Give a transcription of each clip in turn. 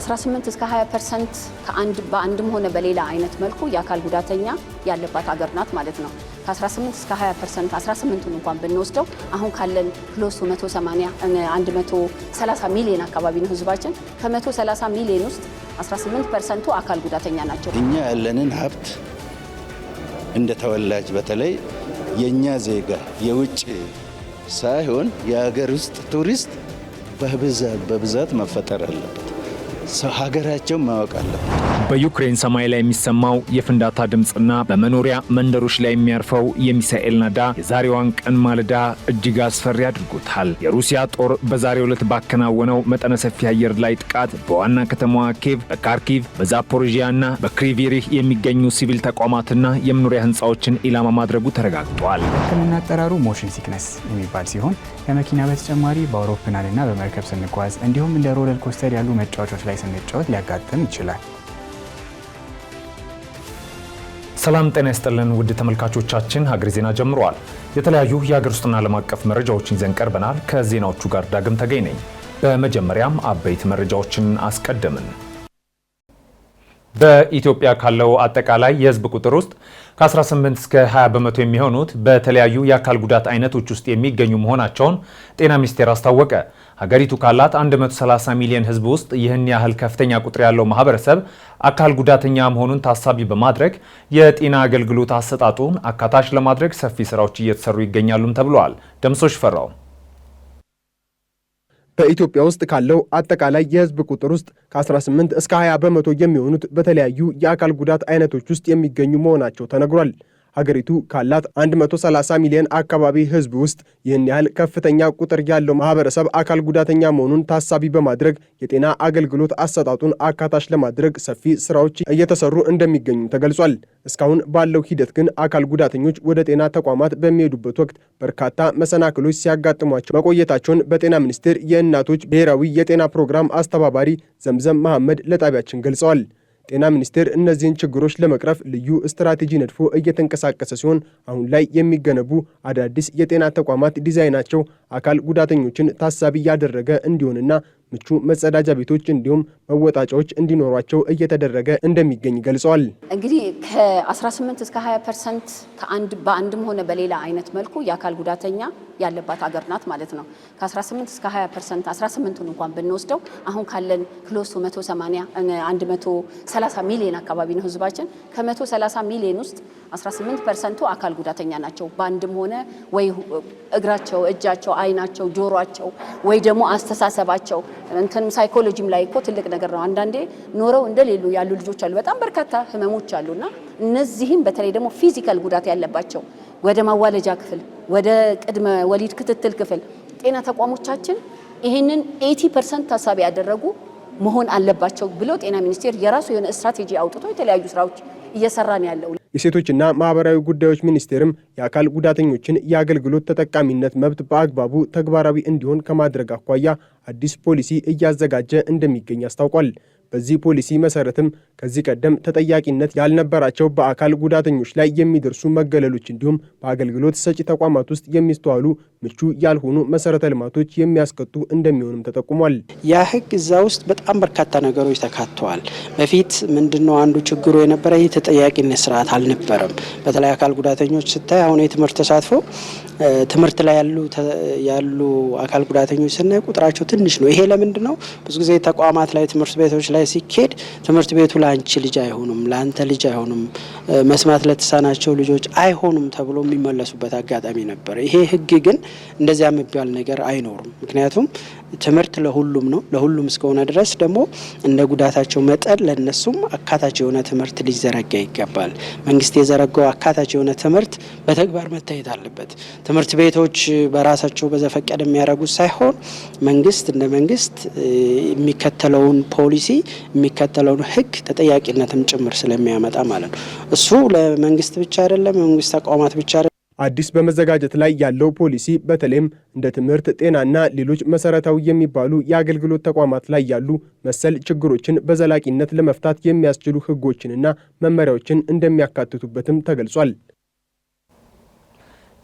ከ18 እስከ 20% በአንድም ሆነ በሌላ አይነት መልኩ የአካል ጉዳተኛ ያለባት ሀገር ናት ማለት ነው። ከ18 እስከ 20% 18ን እንኳን ብንወስደው አሁን ካለን ክሎስ 130 ሚሊዮን አካባቢ ነው ህዝባችን። ከ130 ሚሊዮን ውስጥ 18% አካል ጉዳተኛ ናቸው። እኛ ያለንን ሀብት እንደ ተወላጅ በተለይ የኛ ዜጋ የውጭ ሳይሆን የሀገር ውስጥ ቱሪስት በብዛት መፈጠር አለበት። ሀገራቸው ማወቅ አለበት። በዩክሬን ሰማይ ላይ የሚሰማው የፍንዳታ ድምጽና በመኖሪያ መንደሮች ላይ የሚያርፈው የሚሳኤል ናዳ የዛሬዋን ቀን ማለዳ እጅግ አስፈሪ አድርጎታል። የሩሲያ ጦር በዛሬው ዕለት ባከናወነው መጠነ ሰፊ አየር ላይ ጥቃት በዋና ከተማዋ ኪየቭ፣ በካርኪቭ፣ በዛፖሪዥያና በክሪቪሪህ የሚገኙ ሲቪል ተቋማትና የመኖሪያ ህንፃዎችን ኢላማ ማድረጉ ተረጋግጧል። ሕክምና አጠራሩ ሞሽን ሲክነስ የሚባል ሲሆን ከመኪና በተጨማሪ በአውሮፕላንና በመርከብ ስንጓዝ እንዲሁም እንደ ሮለር ኮስተር ያሉ መጫወቻዎች ላይ ስንጫወት ሊያጋጥም ይችላል። ሰላም ጤና ይስጥልን ውድ ተመልካቾቻችን፣ ሀገር ዜና ጀምሯል። የተለያዩ የሀገር ውስጥና ዓለም አቀፍ መረጃዎችን ይዘን ቀርበናል። ከዜናዎቹ ጋር ዳግም ተገኝ ነኝ። በመጀመሪያም አበይት መረጃዎችን አስቀድምን። በኢትዮጵያ ካለው አጠቃላይ የህዝብ ቁጥር ውስጥ ከ18 እስከ 20 በመቶ የሚሆኑት በተለያዩ የአካል ጉዳት አይነቶች ውስጥ የሚገኙ መሆናቸውን ጤና ሚኒስቴር አስታወቀ። ሀገሪቱ ካላት 130 ሚሊዮን ህዝብ ውስጥ ይህን ያህል ከፍተኛ ቁጥር ያለው ማህበረሰብ አካል ጉዳተኛ መሆኑን ታሳቢ በማድረግ የጤና አገልግሎት አሰጣጡን አካታች ለማድረግ ሰፊ ስራዎች እየተሰሩ ይገኛሉም ተብሏል። ደምሶሽ ፈራው በኢትዮጵያ ውስጥ ካለው አጠቃላይ የህዝብ ቁጥር ውስጥ ከ18 እስከ 20 በመቶ የሚሆኑት በተለያዩ የአካል ጉዳት አይነቶች ውስጥ የሚገኙ መሆናቸው ተነግሯል። ሀገሪቱ ካላት 130 ሚሊዮን አካባቢ ህዝብ ውስጥ ይህን ያህል ከፍተኛ ቁጥር ያለው ማህበረሰብ አካል ጉዳተኛ መሆኑን ታሳቢ በማድረግ የጤና አገልግሎት አሰጣጡን አካታች ለማድረግ ሰፊ ስራዎች እየተሰሩ እንደሚገኙ ተገልጿል። እስካሁን ባለው ሂደት ግን አካል ጉዳተኞች ወደ ጤና ተቋማት በሚሄዱበት ወቅት በርካታ መሰናክሎች ሲያጋጥሟቸው መቆየታቸውን በጤና ሚኒስቴር የእናቶች ብሔራዊ የጤና ፕሮግራም አስተባባሪ ዘምዘም መሐመድ ለጣቢያችን ገልጸዋል። ጤና ሚኒስቴር እነዚህን ችግሮች ለመቅረፍ ልዩ ስትራቴጂ ነድፎ እየተንቀሳቀሰ ሲሆን አሁን ላይ የሚገነቡ አዳዲስ የጤና ተቋማት ዲዛይናቸው አካል ጉዳተኞችን ታሳቢ ያደረገ እንዲሆንና ምቹ መጸዳጃ ቤቶች እንዲሁም መወጣጫዎች እንዲኖሯቸው እየተደረገ እንደሚገኝ ገልጸዋል። እንግዲህ ከ18 እስከ 20% በአንድም ሆነ በሌላ አይነት መልኩ የአካል ጉዳተኛ ያለባት ሀገር ናት ማለት ነው። ከ18 እስከ 20% 18ን እንኳን ብንወስደው አሁን ካለን ክሎስ 130 ሚሊዮን አካባቢ ነው ህዝባችን። ከ130 ሚሊዮን ውስጥ 18% አካል ጉዳተኛ ናቸው። በአንድም ሆነ ወይ እግራቸው፣ እጃቸው፣ አይናቸው፣ ጆሮአቸው ወይ ደግሞ አስተሳሰባቸው እንትንም ሳይኮሎጂም ላይ እኮ ትልቅ ነገር ነው። አንዳንዴ ኖረው እንደሌሉ ያሉ ልጆች አሉ። በጣም በርካታ ህመሞች አሉና እነዚህም በተለይ ደግሞ ፊዚካል ጉዳት ያለባቸው ወደ ማዋለጃ ክፍል፣ ወደ ቅድመ ወሊድ ክትትል ክፍል ጤና ተቋሞቻችን ይሄንን 80% ታሳቢ ያደረጉ መሆን አለባቸው ብሎ ጤና ሚኒስቴር የራሱ የሆነ ስትራቴጂ አውጥቶ የተለያዩ ስራዎች እየሰራ ነው ያለው። የሴቶችና ማህበራዊ ጉዳዮች ሚኒስቴርም የአካል ጉዳተኞችን የአገልግሎት ተጠቃሚነት መብት በአግባቡ ተግባራዊ እንዲሆን ከማድረግ አኳያ አዲስ ፖሊሲ እያዘጋጀ እንደሚገኝ አስታውቋል። በዚህ ፖሊሲ መሰረትም ከዚህ ቀደም ተጠያቂነት ያልነበራቸው በአካል ጉዳተኞች ላይ የሚደርሱ መገለሎች እንዲሁም በአገልግሎት ሰጪ ተቋማት ውስጥ የሚስተዋሉ ምቹ ያልሆኑ መሰረተ ልማቶች የሚያስቀጡ እንደሚሆንም ተጠቁሟል። ያ ህግ እዛ ውስጥ በጣም በርካታ ነገሮች ተካተዋል። በፊት ምንድነው አንዱ ችግሩ የነበረ የተጠያቂነት ስርዓት አልነበረም። በተለይ አካል ጉዳተኞች ስታይ አሁን የትምህርት ተሳትፎ ትምህርት ላይ ያሉ አካል ጉዳተኞች ስናይ ቁጥራቸው ትንሽ ነው። ይሄ ለምንድን ነው? ብዙ ጊዜ ተቋማት ላይ ትምህርት ቤቶች ላይ ሲኬድ ትምህርት ቤቱ ለአንቺ ልጅ አይሆኑም፣ ለአንተ ልጅ አይሆኑም፣ መስማት ለተሳናቸው ልጆች አይሆኑም ተብሎ የሚመለሱበት አጋጣሚ ነበር። ይሄ ህግ ግን እንደዚያ የሚባል ነገር አይኖርም። ምክንያቱም ትምህርት ለሁሉም ነው። ለሁሉም እስከሆነ ድረስ ደግሞ እንደ ጉዳታቸው መጠን ለነሱም አካታች የሆነ ትምህርት ሊዘረጋ ይገባል። መንግስት የዘረጋው አካታች የሆነ ትምህርት በተግባር መታየት አለበት። ትምህርት ቤቶች በራሳቸው በዘፈቀደ የሚያደርጉት ሳይሆን መንግስት እንደ መንግስት የሚከተለውን ፖሊሲ የሚከተለውን ህግ ተጠያቂነትም ጭምር ስለሚያመጣ ማለት ነው። እሱ ለመንግስት ብቻ አይደለም፣ የመንግስት ተቋማት ብቻ አይደለም። አዲስ በመዘጋጀት ላይ ያለው ፖሊሲ በተለይም እንደ ትምህርት፣ ጤናና ሌሎች መሰረታዊ የሚባሉ የአገልግሎት ተቋማት ላይ ያሉ መሰል ችግሮችን በዘላቂነት ለመፍታት የሚያስችሉ ህጎችንና መመሪያዎችን እንደሚያካትቱበትም ተገልጿል።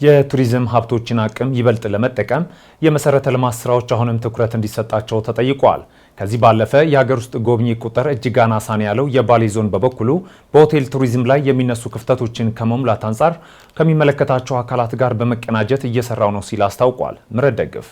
የቱሪዝም ሀብቶችን አቅም ይበልጥ ለመጠቀም የመሰረተ ልማት ስራዎች አሁንም ትኩረት እንዲሰጣቸው ተጠይቋል። ከዚህ ባለፈ የሀገር ውስጥ ጎብኚ ቁጥር እጅግ አናሳ ነው ያለው የባሌ ዞን በበኩሉ በሆቴል ቱሪዝም ላይ የሚነሱ ክፍተቶችን ከመሙላት አንጻር ከሚመለከታቸው አካላት ጋር በመቀናጀት እየሰራው ነው ሲል አስታውቋል። ምረት ደግፍ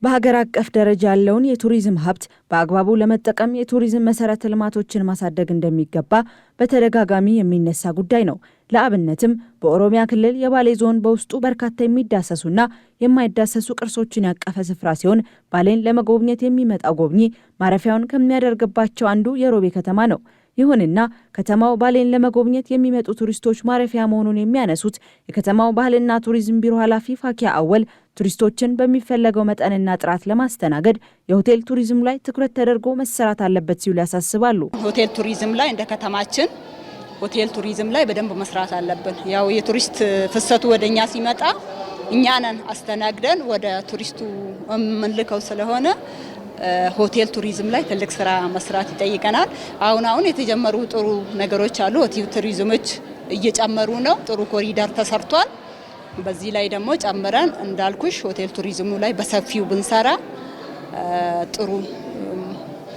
በሀገር አቀፍ ደረጃ ያለውን የቱሪዝም ሀብት በአግባቡ ለመጠቀም የቱሪዝም መሰረተ ልማቶችን ማሳደግ እንደሚገባ በተደጋጋሚ የሚነሳ ጉዳይ ነው። ለአብነትም በኦሮሚያ ክልል የባሌ ዞን በውስጡ በርካታ የሚዳሰሱና የማይዳሰሱ ቅርሶችን ያቀፈ ስፍራ ሲሆን ባሌን ለመጎብኘት የሚመጣው ጎብኚ ማረፊያውን ከሚያደርግባቸው አንዱ የሮቤ ከተማ ነው። ይሁንና ከተማው ባሌን ለመጎብኘት የሚመጡ ቱሪስቶች ማረፊያ መሆኑን የሚያነሱት የከተማው ባህልና ቱሪዝም ቢሮ ኃላፊ ፋኪያ አወል ቱሪስቶችን በሚፈለገው መጠንና ጥራት ለማስተናገድ የሆቴል ቱሪዝም ላይ ትኩረት ተደርጎ መሰራት አለበት ሲሉ ያሳስባሉ። ሆቴል ቱሪዝም ላይ እንደ ከተማችን ሆቴል ቱሪዝም ላይ በደንብ መስራት አለብን። ያው የቱሪስት ፍሰቱ ወደኛ ሲመጣ እኛንን አስተናግደን ወደ ቱሪስቱ የምንልከው ስለሆነ ሆቴል ቱሪዝም ላይ ትልቅ ስራ መስራት ይጠይቀናል። አሁን የተጀመሩ ጥሩ ነገሮች አሉ። ሆቴል ቱሪዝሞች እየጨመሩ ነው። ጥሩ ኮሪደር ተሰርቷል። በዚህ ላይ ደግሞ ጨምረን እንዳልኩሽ ሆቴል ቱሪዝሙ ላይ በሰፊው ብንሰራ ጥሩ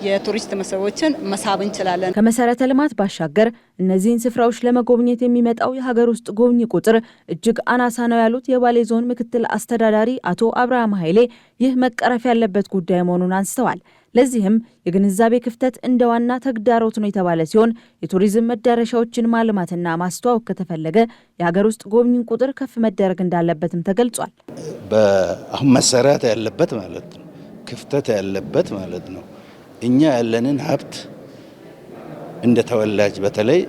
የቱሪስት መስህቦችን መሳብ እንችላለን። ከመሰረተ ልማት ባሻገር እነዚህን ስፍራዎች ለመጎብኘት የሚመጣው የሀገር ውስጥ ጎብኚ ቁጥር እጅግ አናሳ ነው ያሉት የባሌ ዞን ምክትል አስተዳዳሪ አቶ አብርሃም ኃይሌ ይህ መቀረፍ ያለበት ጉዳይ መሆኑን አንስተዋል። ለዚህም የግንዛቤ ክፍተት እንደ ዋና ተግዳሮት ነው የተባለ ሲሆን የቱሪዝም መዳረሻዎችን ማልማትና ማስተዋወቅ ከተፈለገ የሀገር ውስጥ ጎብኚን ቁጥር ከፍ መደረግ እንዳለበትም ተገልጿል። አሁን መሰራት ያለበት ማለት ነው፣ ክፍተት ያለበት ማለት ነው። እኛ ያለንን ሀብት እንደ ተወላጅ በተለይ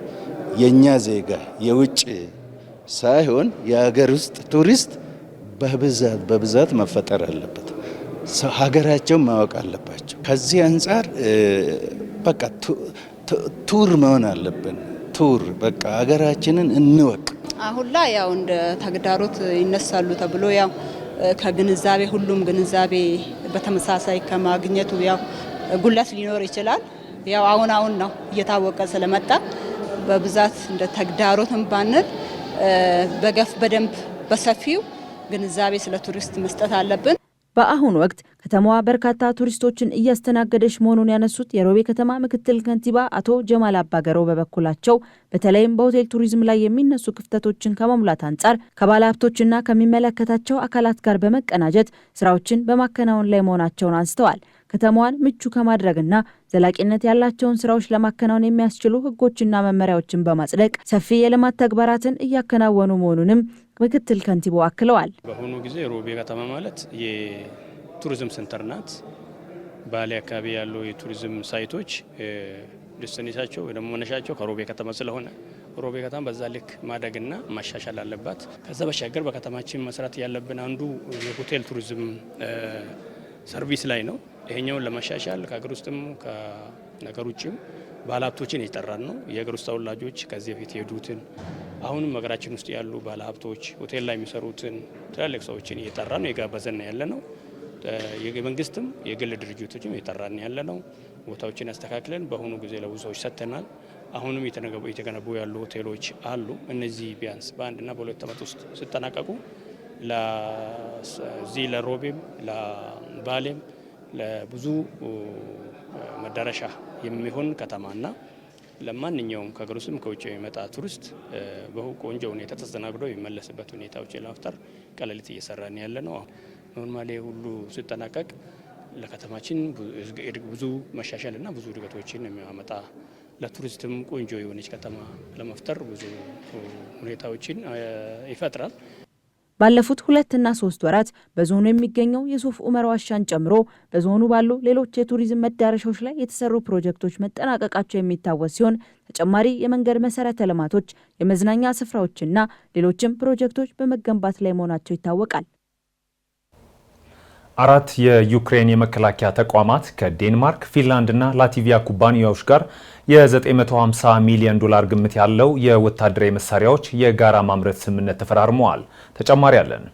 የኛ ዜጋ የውጭ ሳይሆን የሀገር ውስጥ ቱሪስት በብዛት መፈጠር አለበት። ሀገራቸውን ማወቅ አለባቸው። ከዚህ አንጻር በቃ ቱር መሆን አለብን። ቱር በቃ ሀገራችንን እንወቅ። አሁን ላይ ያው እንደ ተግዳሮት ይነሳሉ ተብሎ ያው ከግንዛቤ ሁሉም ግንዛቤ በተመሳሳይ ከማግኘቱ ያው ጉላት ሊኖር ይችላል። ያው አሁን ነው እየታወቀ ስለመጣ በብዛት እንደ ተግዳሮትም ባንል በደንብ በሰፊው ግንዛቤ ስለ ቱሪስት መስጠት አለብን። በአሁኑ ወቅት ከተማዋ በርካታ ቱሪስቶችን እያስተናገደች መሆኑን ያነሱት የሮቤ ከተማ ምክትል ከንቲባ አቶ ጀማል አባገረው በበኩላቸው በተለይም በሆቴል ቱሪዝም ላይ የሚነሱ ክፍተቶችን ከመሙላት አንጻር ከባለሀብቶችና ከሚመለከታቸው አካላት ጋር በመቀናጀት ስራዎችን በማከናወን ላይ መሆናቸውን አንስተዋል። ከተማዋን ምቹ ከማድረግና ዘላቂነት ያላቸውን ስራዎች ለማከናወን የሚያስችሉ ህጎችና መመሪያዎችን በማጽደቅ ሰፊ የልማት ተግባራትን እያከናወኑ መሆኑንም ምክትል ከንቲባው አክለዋል። በአሁኑ ጊዜ ሮቤ ከተማ ማለት የቱሪዝም ሴንተር ናት። ባሌ አካባቢ ያሉ የቱሪዝም ሳይቶች ዲስቲኔሽናቸው ወይ ደግሞ መነሻቸው ከሮቤ ከተማ ስለሆነ ሮቤ ከተማ በዛ ልክ ማደግና ማሻሻል አለባት። ከዛ በሻገር በከተማችን መስራት ያለብን አንዱ የሆቴል ቱሪዝም ሰርቪስ ላይ ነው። ይሄኛውን ለማሻሻል ከሀገር ውስጥም ከነገር ውጭም ባለሀብቶችን እየጠራን ነው። የሀገር ውስጥ ተወላጆች ከዚህ በፊት የሄዱትን አሁንም ሀገራችን ውስጥ ያሉ ባለሀብቶች ሆቴል ላይ የሚሰሩትን ትላልቅ ሰዎችን እየጠራን ነው፣ የጋበዘን ያለ ነው። የመንግስትም የግል ድርጅቶችም እየጠራን ያለ ነው። ቦታዎችን ያስተካክለን በአሁኑ ጊዜ ለብዙ ሰዎች ሰጥተናል። አሁንም የተገነቡ ያሉ ሆቴሎች አሉ። እነዚህ ቢያንስ በአንድና በሁለት ዓመት ውስጥ ሲጠናቀቁ ለዚህ ለሮቤም ለባሌም ለብዙ መዳረሻ የሚሆን ከተማና ለማንኛውም ከሀገር ውስጥም ከውጭ የሚመጣ ቱሪስት በቆንጆ ሁኔታ ተስተናግዶ የሚመለስበት ሁኔታዎች ለመፍጠር ቀለሊት እየሰራን ያለ ነው። ኖርማሊ ሁሉ ሲጠናቀቅ ለከተማችን ብዙ መሻሻልና ብዙ እድገቶችን የሚያመጣ ለቱሪስትም ቆንጆ የሆነች ከተማ ለመፍጠር ብዙ ሁኔታዎችን ይፈጥራል። ባለፉት 2 እና 3 ወራት በዞኑ የሚገኘው የሱፍ ኡመር ዋሻን ጨምሮ በዞኑ ባሉ ሌሎች የቱሪዝም መዳረሻዎች ላይ የተሰሩ ፕሮጀክቶች መጠናቀቃቸው የሚታወስ ሲሆን ተጨማሪ የመንገድ መሰረተ ልማቶች፣ የመዝናኛ ስፍራዎችና ሌሎችም ፕሮጀክቶች በመገንባት ላይ መሆናቸው ይታወቃል። 4 የዩክሬን የመከላከያ ተቋማት ከዴንማርክ፣ ፊንላንድ እና ላቲቪያ ኩባንያዎች ጋር የ950 ሚሊዮን ዶላር ግምት ያለው የወታደራዊ መሳሪያዎች የጋራ ማምረት ስምምነት ተፈራርመዋል። ተጨማሪ አለን።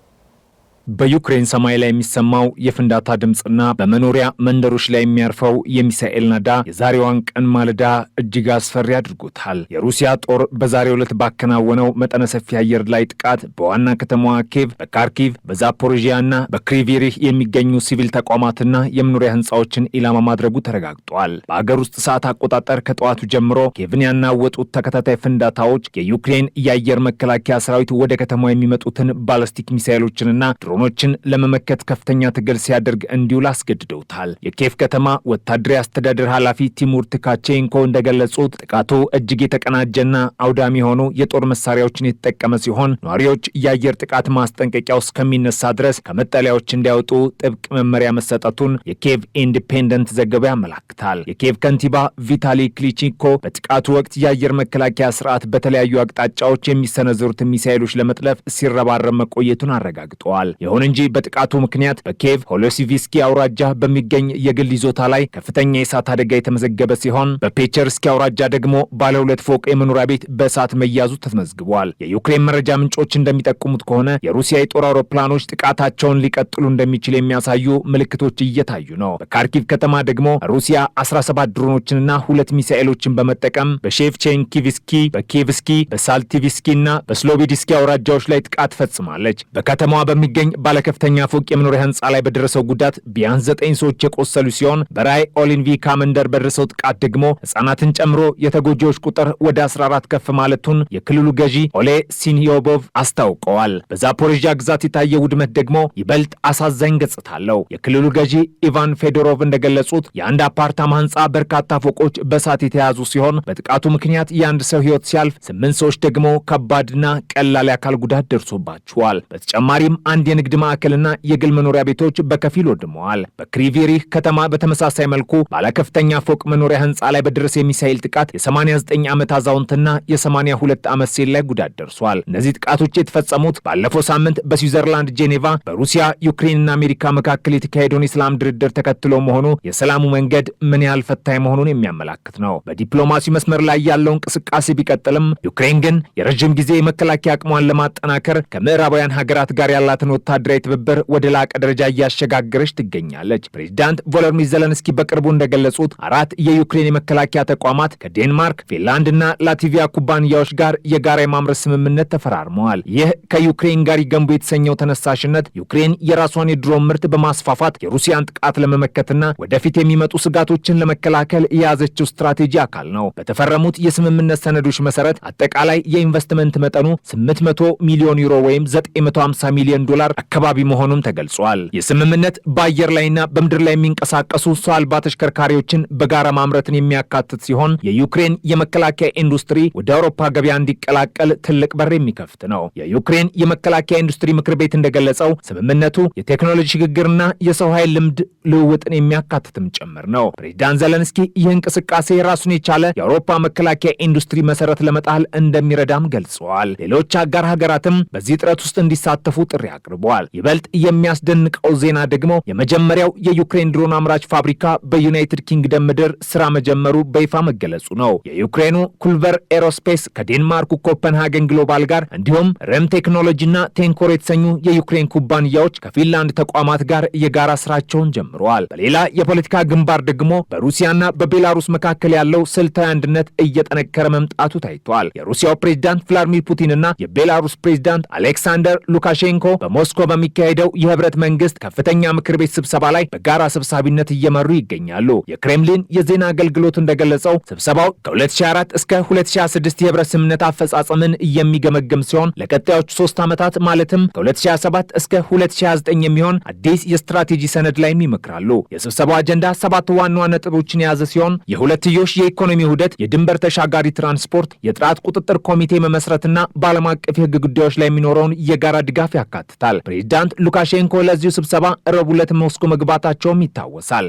በዩክሬን ሰማይ ላይ የሚሰማው የፍንዳታ ድምፅና በመኖሪያ መንደሮች ላይ የሚያርፈው የሚሳኤል ናዳ የዛሬዋን ቀን ማለዳ እጅግ አስፈሪ አድርጎታል። የሩሲያ ጦር በዛሬው ዕለት ባከናወነው መጠነ ሰፊ አየር ላይ ጥቃት በዋና ከተማዋ ኬቭ፣ በካርኪቭ፣ በዛፖሮዥያና በክሪቪሪህ የሚገኙ ሲቪል ተቋማትና የመኖሪያ ህንፃዎችን ኢላማ ማድረጉ ተረጋግጧል። በአገር ውስጥ ሰዓት አቆጣጠር ከጠዋቱ ጀምሮ ኬቭን ያናወጡት ተከታታይ ፍንዳታዎች የዩክሬን የአየር መከላከያ ሰራዊት ወደ ከተማዋ የሚመጡትን ባላስቲክ ሚሳኤሎችንና ድሮኖችን ለመመከት ከፍተኛ ትግል ሲያደርግ እንዲውል አስገድደውታል። የኬቭ ከተማ ወታደራዊ አስተዳደር ኃላፊ ቲሙር ትካቼንኮ እንደገለጹት ጥቃቱ እጅግ የተቀናጀና አውዳሚ የሆኑ የጦር መሳሪያዎችን የተጠቀመ ሲሆን ነዋሪዎች የአየር ጥቃት ማስጠንቀቂያው እስከሚነሳ ድረስ ከመጠለያዎች እንዲያወጡ ጥብቅ መመሪያ መሰጠቱን የኬቭ ኢንዲፔንደንት ዘገባ ያመላክታል። የኬቭ ከንቲባ ቪታሊ ክሊቺንኮ በጥቃቱ ወቅት የአየር መከላከያ ስርዓት በተለያዩ አቅጣጫዎች የሚሰነዘሩትን ሚሳኤሎች ለመጥለፍ ሲረባረብ መቆየቱን አረጋግጠዋል። ይሁን እንጂ በጥቃቱ ምክንያት በኬቭ ሆሎሲቪስኪ አውራጃ በሚገኝ የግል ይዞታ ላይ ከፍተኛ የእሳት አደጋ የተመዘገበ ሲሆን በፔቸርስኪ አውራጃ ደግሞ ባለ 2 ፎቅ የመኖሪያ ቤት በእሳት መያዙ ተመዝግቧል። የዩክሬን መረጃ ምንጮች እንደሚጠቁሙት ከሆነ የሩሲያ የጦር አውሮፕላኖች ጥቃታቸውን ሊቀጥሉ እንደሚችል የሚያሳዩ ምልክቶች እየታዩ ነው። በካርኪቭ ከተማ ደግሞ ሩሲያ 17 ድሮኖችንና 2 ሚሳኤሎችን በመጠቀም በሼቭቼንኪቭስኪ፣ በኪቭስኪ፣ በሳልቲቪስኪና በስሎቢዲስኪ አውራጃዎች ላይ ጥቃት ፈጽማለች። በከተማዋ በሚገኝ ባለከፍተኛ ፎቅ የመኖሪያ ህንፃ ላይ በደረሰው ጉዳት ቢያንስ 9 ሰዎች የቆሰሉ ሲሆን በራይ ኦሊንቪካ መንደር በደረሰው ጥቃት ደግሞ ህጻናትን ጨምሮ የተጎጂዎች ቁጥር ወደ 14 ከፍ ማለቱን የክልሉ ገዢ ኦሌ ሲኒዮቦቭ አስታውቀዋል። በዛፖሪዥያ ግዛት የታየ ውድመት ደግሞ ይበልጥ አሳዛኝ ገጽታ አለው። የክልሉ ገዢ ኢቫን ፌዶሮቭ እንደገለጹት የአንድ አፓርታማ ህንፃ በርካታ ፎቆች በእሳት የተያዙ ሲሆን በጥቃቱ ምክንያት የአንድ ሰው ህይወት ሲያልፍ 8 ሰዎች ደግሞ ከባድና ቀላል የአካል ጉዳት ደርሶባቸዋል። በተጨማሪም አንድ የንግድ ማዕከልና የግል መኖሪያ ቤቶች በከፊል ወድመዋል። በክሪቪሪህ ከተማ በተመሳሳይ መልኩ ባለከፍተኛ ፎቅ መኖሪያ ህንፃ ላይ በደረሰ የሚሳኤል ጥቃት የ89 ዓመት አዛውንትና የ82 ዓመት ሴት ላይ ጉዳት ደርሷል። እነዚህ ጥቃቶች የተፈጸሙት ባለፈው ሳምንት በስዊዘርላንድ ጄኔቫ በሩሲያ ዩክሬንና አሜሪካ መካከል የተካሄደውን የሰላም ድርድር ተከትሎ መሆኑ የሰላሙ መንገድ ምን ያህል ፈታኝ መሆኑን የሚያመላክት ነው። በዲፕሎማሲ መስመር ላይ ያለው እንቅስቃሴ ቢቀጥልም ዩክሬን ግን የረጅም ጊዜ የመከላከያ አቅሟን ለማጠናከር ከምዕራባውያን ሀገራት ጋር ያላትን ወታደራዊ ትብብር ወደ ላቀ ደረጃ እያሸጋገረች ትገኛለች። ፕሬዚዳንት ቮሎዲሚር ዜሌንስኪ በቅርቡ እንደገለጹት 4 የዩክሬን የመከላከያ ተቋማት ከዴንማርክ፣ ፊንላንድና ላትቪያ ኩባንያዎች ጋር የጋራ የማምረት ስምምነት ተፈራርመዋል። ይህ ከዩክሬን ጋር ይገንቡ የተሰኘው ተነሳሽነት ዩክሬን የራሷን የድሮን ምርት በማስፋፋት የሩሲያን ጥቃት ለመመከትና ወደፊት የሚመጡ ስጋቶችን ለመከላከል የያዘችው ስትራቴጂ አካል ነው። በተፈረሙት የስምምነት ሰነዶች መሰረት አጠቃላይ የኢንቨስትመንት መጠኑ 800 ሚሊዮን ዩሮ ወይም 950 ሚሊዮን ዶላር አካባቢ መሆኑም ተገልጿል። የስምምነት በአየር ላይና በምድር ላይ የሚንቀሳቀሱ ሰው አልባ ተሽከርካሪዎችን በጋራ ማምረትን የሚያካትት ሲሆን የዩክሬን የመከላከያ ኢንዱስትሪ ወደ አውሮፓ ገበያ እንዲቀላቀል ትልቅ በር የሚከፍት ነው። የዩክሬን የመከላከያ ኢንዱስትሪ ምክር ቤት እንደገለጸው ስምምነቱ የቴክኖሎጂ ሽግግርና የሰው ኃይል ልምድ ልውውጥን የሚያካትትም ጭምር ነው። ፕሬዚዳንት ዜሌንስኪ ይህ እንቅስቃሴ ራሱን የቻለ የአውሮፓ መከላከያ ኢንዱስትሪ መሰረት ለመጣል እንደሚረዳም ገልጸዋል። ሌሎች አጋር ሀገራትም በዚህ ጥረት ውስጥ እንዲሳተፉ ጥሪ አቅርበዋል። ይበልጥ የሚያስደንቀው ዜና ደግሞ የመጀመሪያው የዩክሬን ድሮን አምራች ፋብሪካ በዩናይትድ ኪንግደም ምድር ስራ መጀመሩ በይፋ መገለጹ ነው። የዩክሬኑ ኩልቨር ኤሮስፔስ ከዴንማርኩ ኮፐንሃገን ግሎባል ጋር እንዲሁም ረም ቴክኖሎጂና ቴንኮር የተሰኙ የዩክሬን ኩባንያዎች ከፊንላንድ ተቋማት ጋር የጋራ ስራቸውን ጀምረዋል። በሌላ የፖለቲካ ግንባር ደግሞ በሩሲያና በቤላሩስ መካከል ያለው ስልታዊ አንድነት እየጠነከረ መምጣቱ ታይቷል። የሩሲያው ፕሬዝዳንት ቭላዲሚር ፑቲንና የቤላሩስ ፕሬዝዳንት አሌክሳንደር ሉካሼንኮ በሞስኮ በሚካሄደው የህብረት መንግስት ከፍተኛ ምክር ቤት ስብሰባ ላይ በጋራ ሰብሳቢነት እየመሩ ይገኛሉ። የክሬምሊን የዜና አገልግሎት እንደገለጸው ስብሰባው ከ2004 እስከ 2026 የህብረት ስምምነት አፈጻጸምን የሚገመግም ሲሆን ለቀጣዮቹ 3 ዓመታት ማለትም ከ2027 እስከ 2029 የሚሆን አዲስ የስትራቴጂ ሰነድ ላይም ይመክራሉ። የስብሰባው አጀንዳ 7 ዋና ዋና ነጥቦችን የያዘ ሲሆን የሁለትዮሽ የኢኮኖሚ ውህደት፣ የድንበር ተሻጋሪ ትራንስፖርት፣ የጥራት ቁጥጥር ኮሚቴ መመስረትና በዓለም አቀፍ የህግ ጉዳዮች ላይ የሚኖረውን የጋራ ድጋፍ ያካትታል። ፕሬዚዳንት ሉካሼንኮ ለዚሁ ስብሰባ ረቡዕ ዕለት ሞስኮ መግባታቸውም ይታወሳል።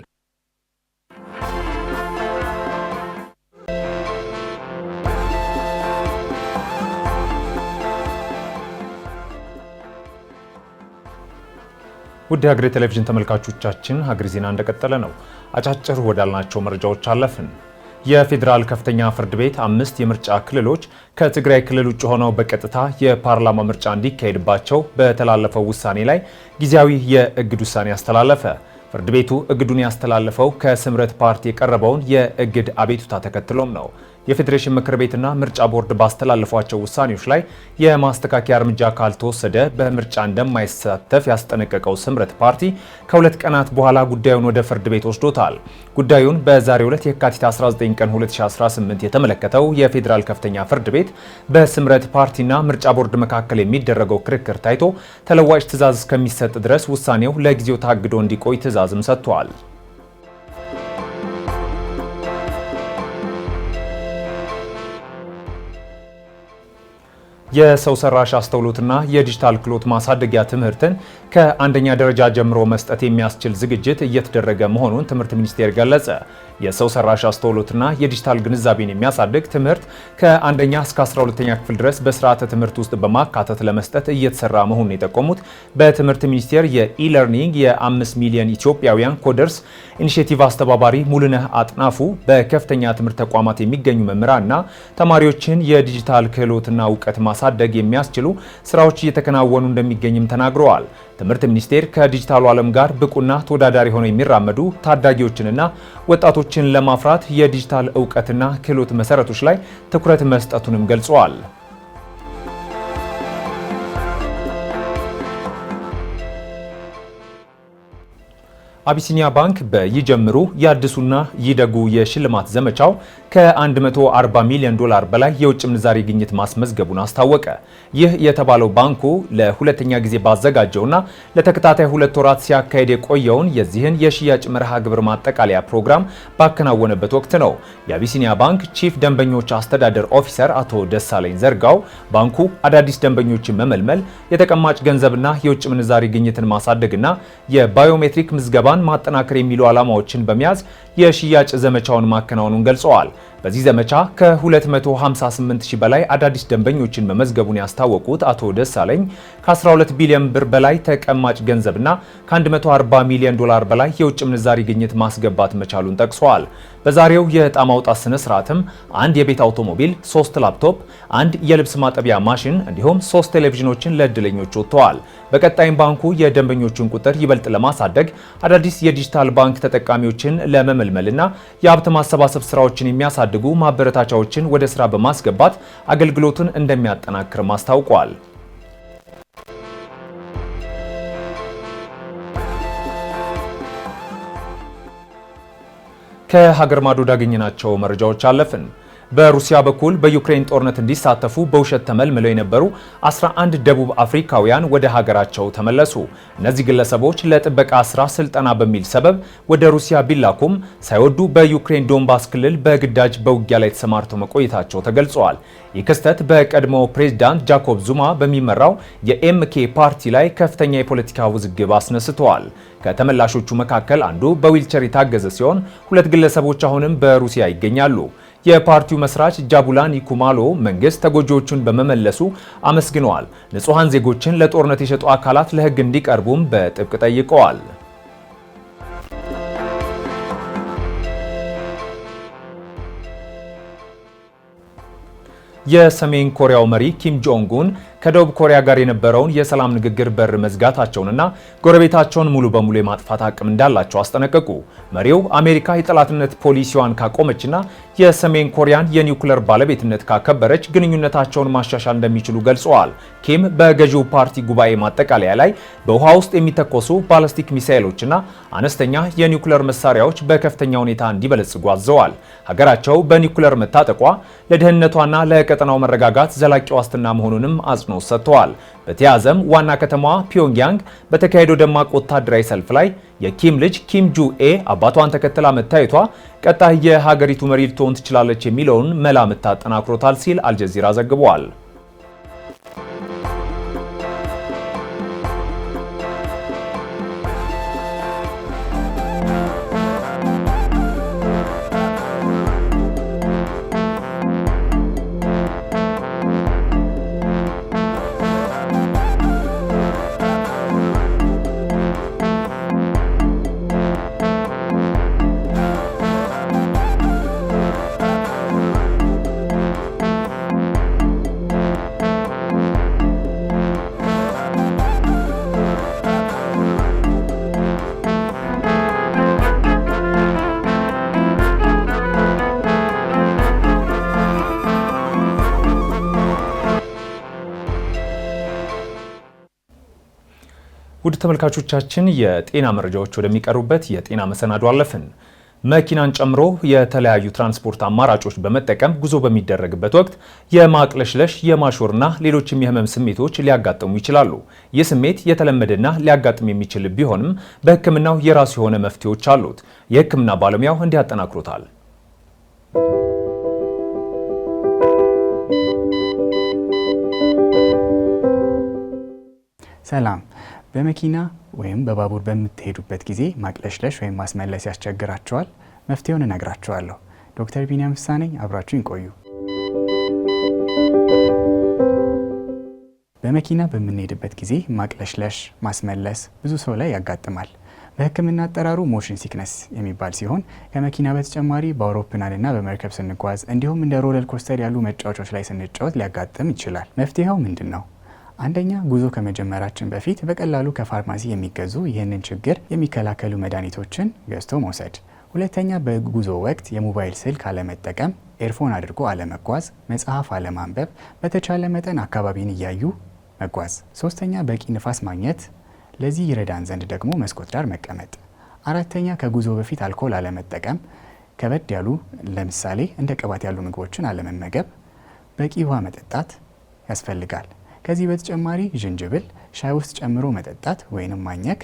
ውድ ሀገሬ ቴሌቪዥን ተመልካቾቻችን ሀገሬ ዜና እንደቀጠለ ነው። አጫጭር ወዳልናቸው መረጃዎች አለፍን። የፌዴራል ከፍተኛ ፍርድ ቤት 5 የምርጫ ክልሎች ከትግራይ ክልል ውጭ ሆነው በቀጥታ የፓርላማ ምርጫ እንዲካሄድባቸው በተላለፈው ውሳኔ ላይ ጊዜያዊ የእግድ ውሳኔ አስተላለፈ። ፍርድ ቤቱ እግዱን ያስተላለፈው ከስምረት ፓርቲ የቀረበውን የእግድ አቤቱታ ተከትሎም ነው። የፌዴሬሽን ምክር ቤትና ምርጫ ቦርድ ባስተላለፏቸው ውሳኔዎች ላይ የማስተካከያ እርምጃ ካልተወሰደ በምርጫ እንደማይሳተፍ ያስጠነቀቀው ስምረት ፓርቲ ከ2 ቀናት በኋላ ጉዳዩን ወደ ፍርድ ቤት ወስዶታል። ጉዳዩን በዛሬው ዕለት የካቲት 19 ቀን 2018 የተመለከተው የፌዴራል ከፍተኛ ፍርድ ቤት በስምረት ፓርቲና ምርጫ ቦርድ መካከል የሚደረገው ክርክር ታይቶ ተለዋጭ ትዕዛዝ እስከሚሰጥ ድረስ ውሳኔው ለጊዜው ታግዶ እንዲቆይ ትዕዛዝም ሰጥቷል። የሰው ሰራሽ አስተውሎትና የዲጂታል ክህሎት ማሳደጊያ ትምህርትን ከአንደኛ ደረጃ ጀምሮ መስጠት የሚያስችል ዝግጅት እየተደረገ መሆኑን ትምህርት ሚኒስቴር ገለጸ። የሰው ሰራሽ አስተውሎትና የዲጂታል ግንዛቤን የሚያሳድግ ትምህርት ከአንደኛ እስከ 12ኛ ክፍል ድረስ በስርዓተ ትምህርት ውስጥ በማካተት ለመስጠት እየተሰራ መሆኑን የጠቆሙት በትምህርት ሚኒስቴር የኢለርኒንግ የ5 ሚሊዮን ኢትዮጵያውያን ኮደርስ ኢኒሼቲቭ አስተባባሪ ሙሉነህ አጥናፉ በከፍተኛ ትምህርት ተቋማት የሚገኙ መምህራንና ተማሪዎችን የዲጂታል ክህሎትና እውቀት ማሳደግ የሚያስችሉ ስራዎች እየተከናወኑ እንደሚገኝም ተናግረዋል። ትምህርት ሚኒስቴር ከዲጂታሉ ዓለም ጋር ብቁና ተወዳዳሪ ሆነው የሚራመዱ ታዳጊዎችንና ወጣቶችን ለማፍራት የዲጂታል እውቀትና ክህሎት መሰረቶች ላይ ትኩረት መስጠቱንም ገልጸዋል። አቢሲኒያ ባንክ በይጀምሩ ያድሱና ይደጉ የሽልማት ዘመቻው ከ140 ሚሊዮን ዶላር በላይ የውጭ ምንዛሪ ግኝት ማስመዝገቡን አስታወቀ። ይህ የተባለው ባንኩ ለሁለተኛ ጊዜ ባዘጋጀውና ለተከታታይ 2 ወራት ሲያካሄድ የቆየውን የዚህን የሽያጭ መርሃ ግብር ማጠቃለያ ፕሮግራም ባከናወነበት ወቅት ነው። የአቢሲኒያ ባንክ ቺፍ ደንበኞች አስተዳደር ኦፊሰር አቶ ደሳለኝ ዘርጋው ባንኩ አዳዲስ ደንበኞችን መመልመል፣ የተቀማጭ ገንዘብና የውጭ ምንዛሪ ግኝትን ማሳደግና የባዮሜትሪክ ምዝገባን ማጠናከር የሚሉ ዓላማዎችን በመያዝ የሽያጭ ዘመቻውን ማከናወኑን ገልጸዋል። በዚህ ዘመቻ ከ258 ሺህ በላይ አዳዲስ ደንበኞችን መመዝገቡን ያስታወቁት አቶ ደሳለኝ ከ12 ቢሊዮን ብር በላይ ተቀማጭ ገንዘብና ከ140 ሚሊዮን ዶላር በላይ የውጭ ምንዛሪ ግኝት ማስገባት መቻሉን ጠቅሰዋል። በዛሬው የዕጣ ማውጣት ስነ ስርዓትም 1 የቤት አውቶሞቢል፣ 3 ላፕቶፕ፣ 1 የልብስ ማጠቢያ ማሽን እንዲሁም 3 ቴሌቪዥኖችን ለእድለኞች ወጥተዋል። በቀጣይም ባንኩ የደንበኞችን ቁጥር ይበልጥ ለማሳደግ አዳዲስ የዲጂታል ባንክ ተጠቃሚዎችን ለመመልመልና የሀብት ማሰባሰብ ስራዎችን የሚያሳድጉ ማበረታቻዎችን ወደ ስራ በማስገባት አገልግሎቱን እንደሚያጠናክር አስታውቋል። ከሀገር ማዶ ያገኘናቸው መረጃዎች አለፍን። በሩሲያ በኩል በዩክሬን ጦርነት እንዲሳተፉ በውሸት ተመልምለው የነበሩ 11 ደቡብ አፍሪካውያን ወደ ሀገራቸው ተመለሱ። እነዚህ ግለሰቦች ለጥበቃ ስራ ስልጠና በሚል ሰበብ ወደ ሩሲያ ቢላኩም ሳይወዱ በዩክሬን ዶንባስ ክልል በግዳጅ በውጊያ ላይ ተሰማርተው መቆየታቸው ተገልጸዋል። ይህ ክስተት በቀድሞ ፕሬዝዳንት ጃኮብ ዙማ በሚመራው የኤምኬ ፓርቲ ላይ ከፍተኛ የፖለቲካ ውዝግብ አስነስተዋል። ከተመላሾቹ መካከል አንዱ በዊልቸር የታገዘ ሲሆን 2 ግለሰቦች አሁንም በሩሲያ ይገኛሉ። የፓርቲው መስራች ጃቡላን ይኩማሎ መንግስት ተጎጂዎቹን በመመለሱ አመስግነዋል። ንጹሃን ዜጎችን ለጦርነት የሸጡ አካላት ለሕግ እንዲቀርቡም በጥብቅ ጠይቀዋል። የሰሜን ኮሪያው መሪ ኪም ጆንግ ኡን ከደቡብ ኮሪያ ጋር የነበረውን የሰላም ንግግር በር መዝጋታቸውንና ጎረቤታቸውን ሙሉ በሙሉ የማጥፋት አቅም እንዳላቸው አስጠነቀቁ። መሪው አሜሪካ የጠላትነት ፖሊሲዋን ካቆመችና የሰሜን ኮሪያን የኒውክሌር ባለቤትነት ካከበረች ግንኙነታቸውን ማሻሻል እንደሚችሉ ገልጸዋል። ኪም በገዢው ፓርቲ ጉባኤ ማጠቃለያ ላይ በውሃ ውስጥ የሚተኮሱ ባላስቲክ ሚሳኤሎችና አነስተኛ የኒውክሌር መሳሪያዎች በከፍተኛ ሁኔታ እንዲበለጽጉ አዘዋል። ሀገራቸው በኒውክሌር መታጠቋ ለደህንነቷና ለቀጠናው መረጋጋት ዘላቂ ዋስትና መሆኑንም አጽንኦት ሰጥተዋል። በተያያዘም ዋና ከተማዋ ፒዮንግያንግ በተካሄደው ደማቅ ወታደራዊ ሰልፍ ላይ የኪም ልጅ ኪም ጁኤ አባቷን ተከትላ መታየቷ ቀጣይ የሀገሪቱ መሪ ልትሆን ትችላለች የሚለውን መላምት አጠናክሮታል ሲል አልጀዚራ ዘግቧል። ውድ ተመልካቾቻችን የጤና መረጃዎች ወደሚቀርቡበት የጤና መሰናዶ አለፍን። መኪናን ጨምሮ የተለያዩ ትራንስፖርት አማራጮች በመጠቀም ጉዞ በሚደረግበት ወቅት የማቅለሽለሽ፣ የማሾርና ሌሎችም የህመም ስሜቶች ሊያጋጥሙ ይችላሉ። ይህ ስሜት የተለመደና ሊያጋጥም የሚችል ቢሆንም በሕክምናው የራሱ የሆነ መፍትሄዎች አሉት። የሕክምና ባለሙያው እንዲያጠናክሩታል። ሰላም። በመኪና ወይም በባቡር በምትሄዱበት ጊዜ ማቅለሽለሽ ወይም ማስመለስ ያስቸግራቸዋል? መፍትሄውን እነግራቸዋለሁ። ዶክተር ቢኒያም ፍስሐ ነኝ። አብራችሁን ቆዩ። በመኪና በምንሄድበት ጊዜ ማቅለሽለሽ፣ ማስመለስ ብዙ ሰው ላይ ያጋጥማል። በሕክምና አጠራሩ ሞሽን ሲክነስ የሚባል ሲሆን ከመኪና በተጨማሪ በአውሮፕላንና በመርከብ ስንጓዝ እንዲሁም እንደ ሮለር ኮስተር ያሉ መጫወቾች ላይ ስንጫወት ሊያጋጥም ይችላል። መፍትሄው ምንድን ነው? አንደኛ፣ ጉዞ ከመጀመራችን በፊት በቀላሉ ከፋርማሲ የሚገዙ ይህንን ችግር የሚከላከሉ መድኃኒቶችን ገዝቶ መውሰድ። ሁለተኛ፣ በጉዞ ወቅት የሞባይል ስልክ አለመጠቀም፣ ኤርፎን አድርጎ አለመጓዝ፣ መጽሐፍ አለማንበብ፣ በተቻለ መጠን አካባቢን እያዩ መጓዝ። ሶስተኛ፣ በቂ ንፋስ ማግኘት፣ ለዚህ ይረዳን ዘንድ ደግሞ መስኮት ዳር መቀመጥ። አራተኛ፣ ከጉዞ በፊት አልኮል አለመጠቀም፣ ከበድ ያሉ ለምሳሌ እንደ ቅባት ያሉ ምግቦችን አለመመገብ፣ በቂ ውሃ መጠጣት ያስፈልጋል። ከዚህ በተጨማሪ ዝንጅብል ሻይ ውስጥ ጨምሮ መጠጣት ወይንም ማኘክ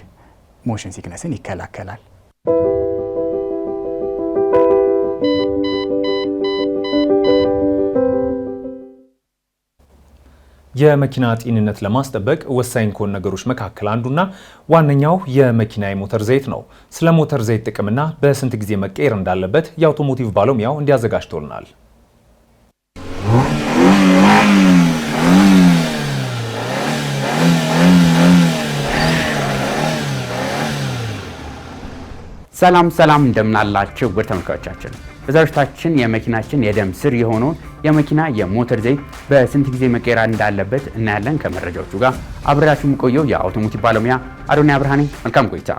ሞሽን ሲክነስን ይከላከላል። የመኪና ጤንነት ለማስጠበቅ ወሳኝ ከሆኑ ነገሮች መካከል አንዱና ዋነኛው የመኪና የሞተር ዘይት ነው። ስለ ሞተር ዘይት ጥቅምና በስንት ጊዜ መቀየር እንዳለበት የአውቶሞቲቭ ባለሙያው እንዲያዘጋጅቶልናል። ሰላም እንደምናላችሁ ውድ ተመልካቾቻችን፣ በዛሬታችን የመኪናችን የደም ስር የሆነውን የመኪና የሞተር ዘይት በስንት ጊዜ መቀየር እንዳለበት እናያለን። ከመረጃዎቹ ጋር አብሬያችሁ የምቆየው የአውቶሞቲቭ ባለሙያ አዶንያ ብርሃኔ። መልካም ቆይታ።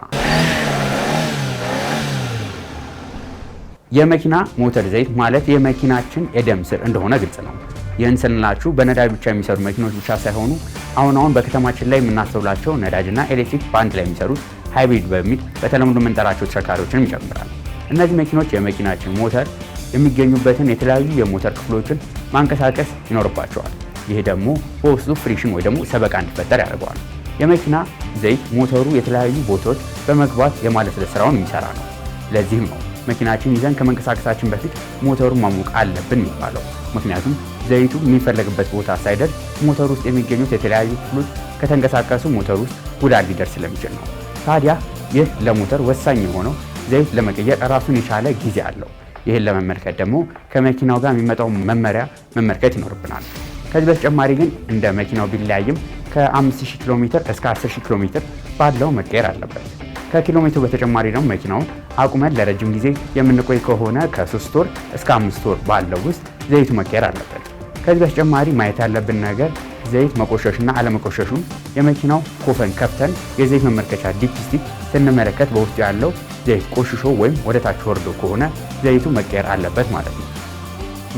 የመኪና ሞተር ዘይት ማለት የመኪናችን የደም ስር እንደሆነ ግልጽ ነው። ይህን ስንላችሁ በነዳጅ ብቻ የሚሰሩ መኪኖች ብቻ ሳይሆኑ አሁን በከተማችን ላይ የምናስተውላቸው ነዳጅና ኤሌክትሪክ በአንድ ላይ የሚሰሩት ሃይብሪድ በሚል በተለምዶ የምንጠራቸው ተሽከርካሪዎችን ይጨምራል። እነዚህ መኪኖች የመኪናችን ሞተር የሚገኙበትን የተለያዩ የሞተር ክፍሎችን ማንቀሳቀስ ይኖርባቸዋል። ይህ ደግሞ በውስጡ ፍሪክሽን ወይ ደግሞ ሰበቃ እንዲፈጠር ያደርገዋል። የመኪና ዘይት ሞተሩ የተለያዩ ቦታዎች በመግባት የማለስለስ ስራውን የሚሰራ ነው። ለዚህም ነው መኪናችን ይዘን ከመንቀሳቀሳችን በፊት ሞተሩን ማሞቅ አለብን የሚባለው። ምክንያቱም ዘይቱ የሚፈለግበት ቦታ ሳይደርስ ሞተር ውስጥ የሚገኙት የተለያዩ ክፍሎች ከተንቀሳቀሱ ሞተር ውስጥ ጉዳት ሊደርስ ስለሚችል ነው። ታዲያ ይህ ለሞተር ወሳኝ የሆነው ዘይት ለመቀየር ራሱን የቻለ ጊዜ አለው። ይህን ለመመልከት ደግሞ ከመኪናው ጋር የሚመጣው መመሪያ መመልከት ይኖርብናል። ከዚህ በተጨማሪ ግን እንደ መኪናው ቢለያይም ከ5000 ኪሎ ሜትር እስከ 10000 ኪሎ ሜትር ባለው መቀየር አለበት። ከኪሎ ሜትሩ በተጨማሪ ደግሞ መኪናውን አቁመን ለረጅም ጊዜ የምንቆይ ከሆነ ከ3 ወር እስከ 5 ወር ባለው ውስጥ ዘይቱ መቀየር አለበት። ከዚህ በተጨማሪ ማየት ያለብን ነገር ዘይት መቆሸሽና አለመቆሸሹን የመኪናው ኮፈን ከፍተን የዘይት መመልከቻ ዲፕስቲክ ስንመለከት በውስጡ ያለው ዘይት ቆሽሾ ወይም ወደ ታች ወርዶ ከሆነ ዘይቱ መቀየር አለበት ማለት ነው።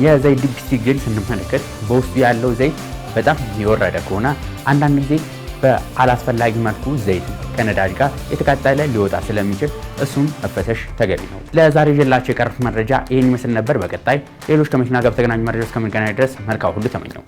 የዘይት ዲፕስቲክ ግን ስንመለከት በውስጡ ያለው ዘይት በጣም የወረደ ከሆነ አንዳንድ ጊዜ በአላስፈላጊ መልኩ ዘይቱ ከነዳጅ ጋር የተቃጠለ ሊወጣ ስለሚችል እሱም መፈተሽ ተገቢ ነው። ለዛሬ ይዤላችሁ የቀረብኩት መረጃ ይህን ይመስል ነበር። በቀጣይ ሌሎች ከመኪና ጋር በተገናኙ መረጃዎች እስከምንገናኝ ድረስ መልካም ሁሉ ተመኘው።